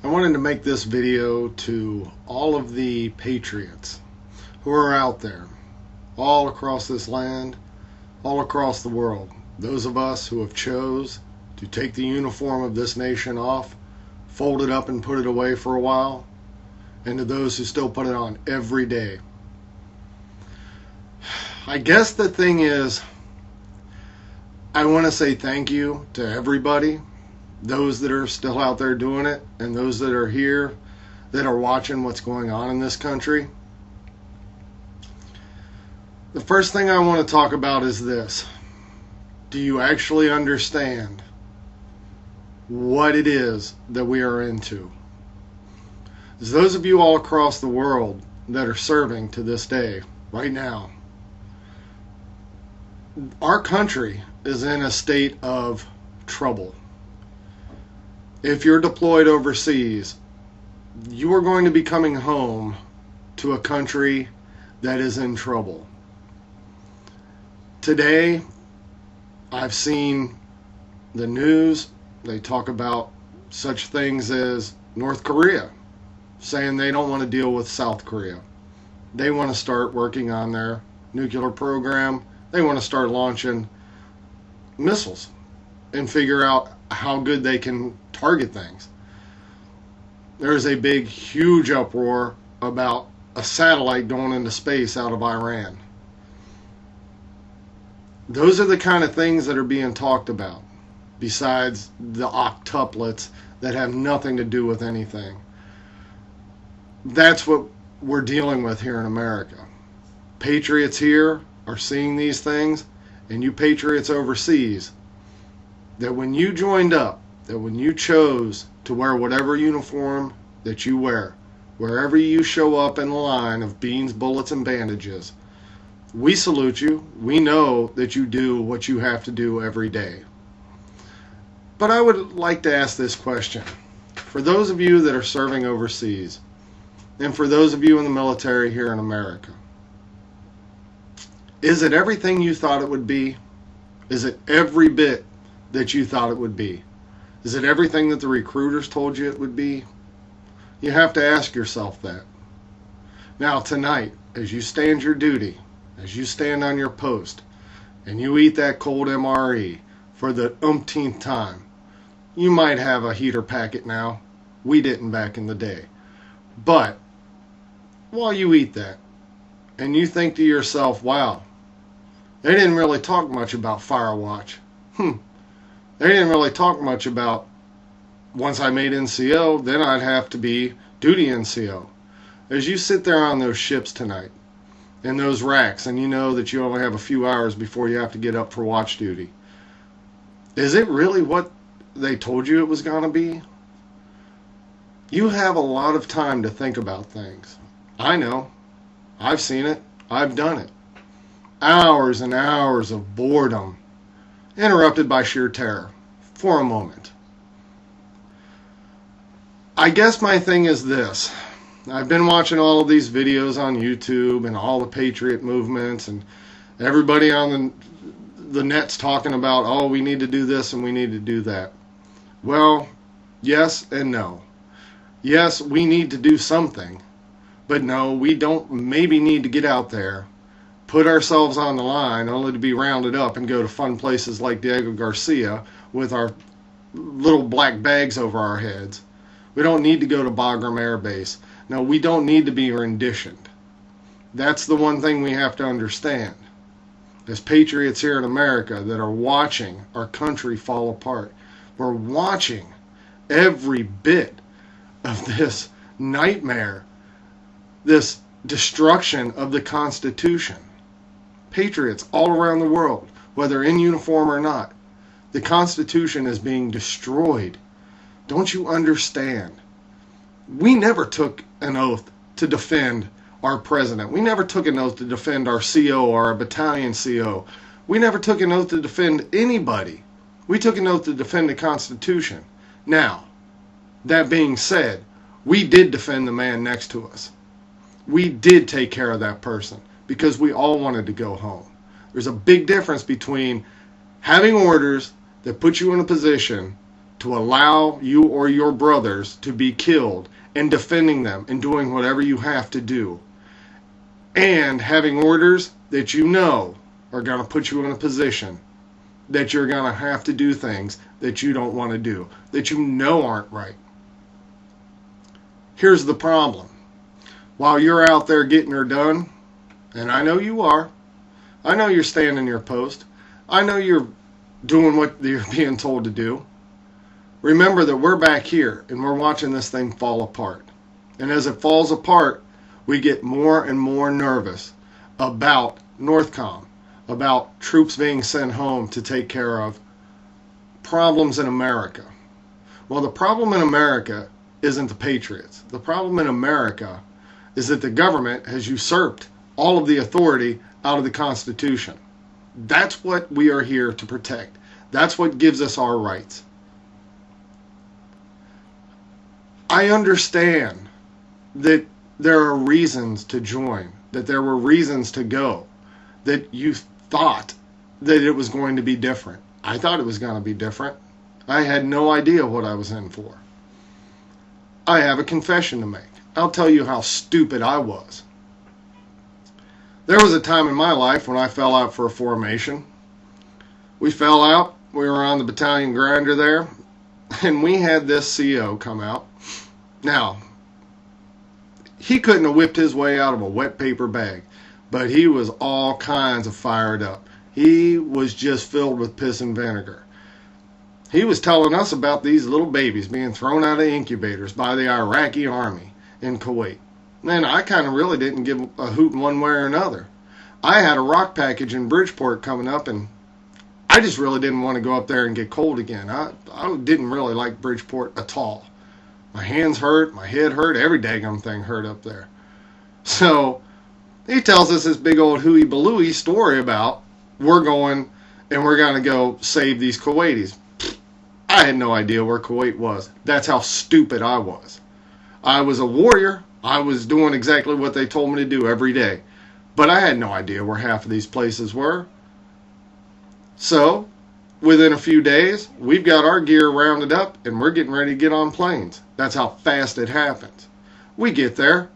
I wanted to make this video to all of the Patriots who are out there, all across this land, all across the world. Those of us who have chose to take the uniform of this nation off, fold it up and put it away for a while, and to those who still put it on every day. I guess the thing is, I want to say thank you to everybody, those that are still out there doing it, and those that are here that are watching what's going on in this country. The first thing I want to talk about is this. Do you actually understand what it is that we are into? As those of you all across the world that are serving to this day, right now, our country is in a state of trouble. If you're deployed overseas, you are going to be coming home to a country that is in trouble. Today, I've seen the news. They talk about such things as North Korea saying they don't want to deal with South Korea. They want to start working on their nuclear program. They want to start launching missiles and figure out how good they can target things. There's a big, huge uproar about a satellite going into space out of Iran. Those are the kind of things that are being talked about, besides the octuplets that have nothing to do with anything. That's what we're dealing with here in America. Patriots here are seeing these things, and you patriots overseas, that when you joined up, that when you chose to wear whatever uniform that you wear, wherever you show up in the line of beans, bullets, and bandages, we salute you. We know that you do what you have to do every day. But I would like to ask this question. For those of you that are serving overseas, and for those of you in the military here in America, is it everything you thought it would be? Is it every bit that you thought it would be? Is it everything that the recruiters told you it would be? You have to ask yourself that. Now tonight, as you stand your duty, as you stand on your post, and you eat that cold MRE for the umpteenth time, you might have a heater packet now. We didn't back in the day. But while you eat that, and you think to yourself, wow, they didn't really talk much about Firewatch. They didn't really talk much about, once I made NCO, then I'd have to be duty NCO. As you sit there on those ships tonight, in those racks, and you know that you only have a few hours before you have to get up for watch duty, is it really what they told you it was going to be? You have a lot of time to think about things. I know. I've seen it. I've done it. Hours and hours of boredom, interrupted by sheer terror, for a moment. I guess my thing is this. I've been watching all of these videos on YouTube and all the Patriot movements, and everybody on the net's talking about, oh, we need to do this and we need to do that. Well, yes and no. Yes, we need to do something, but no, we don't maybe need to get out there, put ourselves on the line only to be rounded up and go to fun places like Diego Garcia with our little black bags over our heads. We don't need to go to Bagram Air Base. No, we don't need to be renditioned. That's the one thing we have to understand. As patriots here in America that are watching our country fall apart, we're watching every bit of this nightmare, this destruction of the Constitution. Patriots all around the world, whether in uniform or not, the Constitution is being destroyed. Don't you understand? We never took an oath to defend our president. We never took an oath to defend our CO or our battalion CO. We never took an oath to defend anybody. We took an oath to defend the Constitution. Now, that being said, we did defend the man next to us. We did take care of that person because we all wanted to go home. There's a big difference between having orders that put you in a position to allow you or your brothers to be killed and defending them and doing whatever you have to do, and having orders that you know are going to put you in a position that you're going to have to do things that you don't want to do, that you know aren't right. Here's the problem. While you're out there getting her done, and I know you are, I know you're standing your post, I know you're doing what you're being told to do, remember that we're back here and we're watching this thing fall apart. And as it falls apart, we get more and more nervous about Northcom, about troops being sent home to take care of problems in America. Well, the problem in America isn't the Patriots. The problem in America is that the government has usurped all of the authority out of the Constitution. That's what we are here to protect. That's what gives us our rights. I understand that there are reasons to join, that there were reasons to go, that you thought that it was going to be different. I thought it was going to be different. I had no idea what I was in for. I have a confession to make. I'll tell you how stupid I was. There was a time in my life when I fell out for a formation. We fell out. We were on the battalion grinder there, and we had this CO come out. Now, he couldn't have whipped his way out of a wet paper bag, but he was all kinds of fired up. He was just filled with piss and vinegar. He was telling us about these little babies being thrown out of incubators by the Iraqi army in Kuwait. And I kind of really didn't give a hoot one way or another. I had a rock package in Bridgeport coming up, and I just really didn't want to go up there and get cold again. I didn't really like Bridgeport at all. My hands hurt, my head hurt, every daggum thing hurt up there. So he tells us this big old hooey balooey story about we're going and we're going to go save these Kuwaitis. I had no idea where Kuwait was. That's how stupid I was. I was a warrior. I was doing exactly what they told me to do every day. But I had no idea where half of these places were. So, within a few days, we've got our gear rounded up and we're getting ready to get on planes. That's how fast it happens. We get there.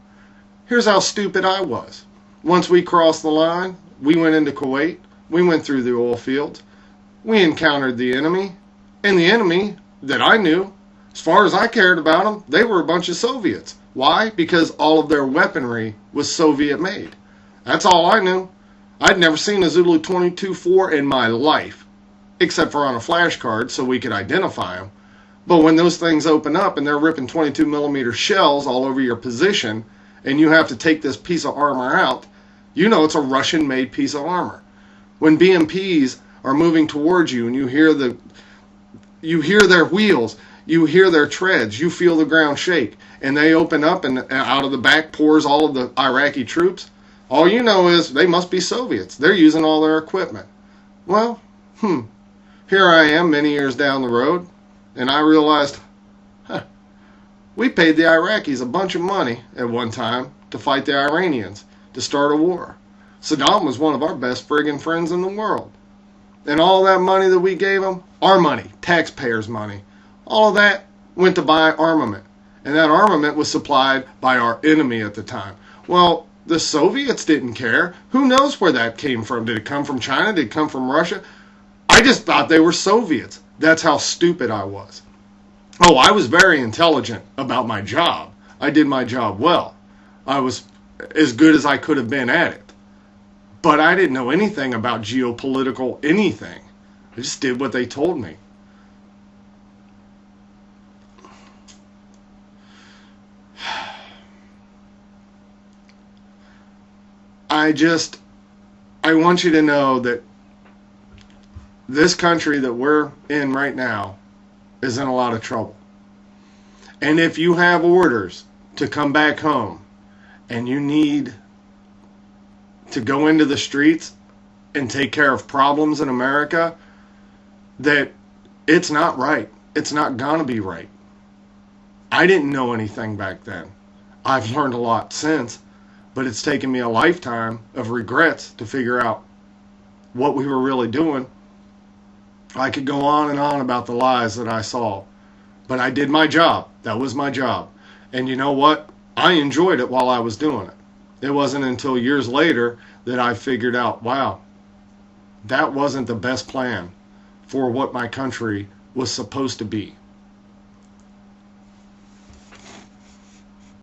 Here's how stupid I was. Once we crossed the line, we went into Kuwait. We went through the oil fields. We encountered the enemy. And the enemy that I knew, as far as I cared about them, they were a bunch of Soviets. Why? Because all of their weaponry was Soviet made. That's all I knew. I'd never seen a Zulu 22-4 in my life, except for on a flashcard so we could identify them. But when those things open up and they're ripping 22mm shells all over your position, and you have to take this piece of armor out, you know it's a Russian-made piece of armor. When BMPs are moving towards you and you hear their wheels, you hear their treads, you feel the ground shake, and they open up and out of the back pours all of the Iraqi troops, all you know is they must be Soviets. They're using all their equipment. Well, here I am many years down the road, and I realized, we paid the Iraqis a bunch of money at one time to fight the Iranians, to start a war. Saddam was one of our best friggin' friends in the world. And all that money that we gave them, our money, taxpayers' money, all of that went to buy armament. And that armament was supplied by our enemy at the time. Well, the Soviets didn't care. Who knows where that came from? Did it come from China? Did it come from Russia? I just thought they were Soviets. That's how stupid I was. Oh, I was very intelligent about my job. I did my job well. I was as good as I could have been at it. But I didn't know anything about geopolitical anything. I just did what they told me. I want you to know that this country that we're in right now is in a lot of trouble. And if you have orders to come back home and you need to go into the streets and take care of problems in America, that it's not right. It's not gonna be right. I didn't know anything back then. I've learned a lot since, but it's taken me a lifetime of regrets to figure out what we were really doing. I could go on and on about the lies that I saw But I did my job. That was my job. And you know what? I enjoyed it while I was doing it. It wasn't until years later that I figured out, wow, that wasn't the best plan for what my country was supposed to be.